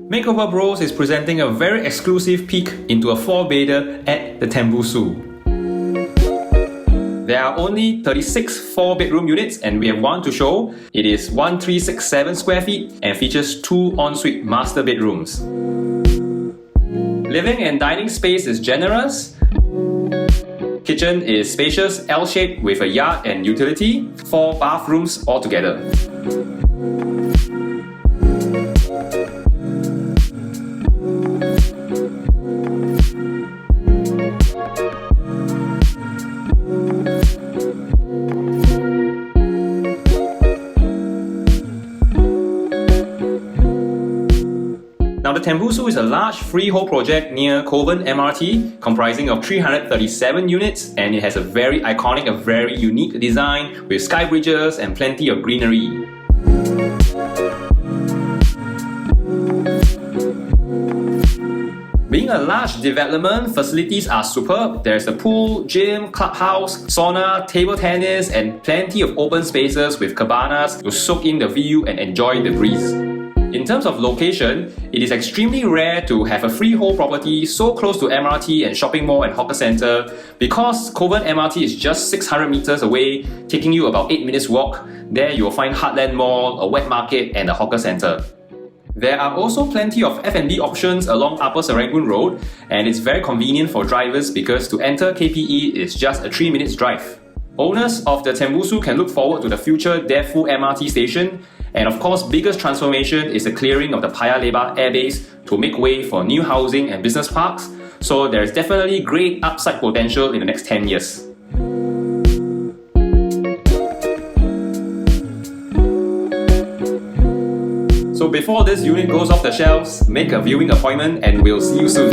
Makeover Bros is presenting a very exclusive peek into a 4-bedder at the Tembusu. There are only 36 4-bedroom units and we have one to show. It is 1367 square feet and features 2 ensuite master bedrooms. Living and dining space is generous. Kitchen is spacious, L-shaped with a yard and utility. 4 bathrooms altogether. Now the Tembusu is a large freehold project near Kovan MRT comprising of 337 units, and it has a very iconic, a very unique design with sky bridges and plenty of greenery. Being a large development, facilities are superb. There's a pool, gym, clubhouse, sauna, table tennis and plenty of open spaces with cabanas to soak in the view and enjoy the breeze. In terms of location, it is extremely rare to have a freehold property so close to MRT and shopping mall and hawker centre. Because Kovan MRT is just 600 meters away, taking you about 8 minutes walk. There you will find Heartland Mall, a wet market and a hawker centre. There are also plenty of F&B options along Upper Serangoon Road, and it's very convenient for drivers because to enter KPE is just a 3 minutes drive. Owners of the Tembusu can look forward to the future Defu MRT station, and of course biggest transformation is the clearing of the Paya Lebar airbase to make way for new housing and business parks, so there is definitely great upside potential in the next 10 years. So before this unit goes off the shelves, make a viewing appointment and we'll see you soon.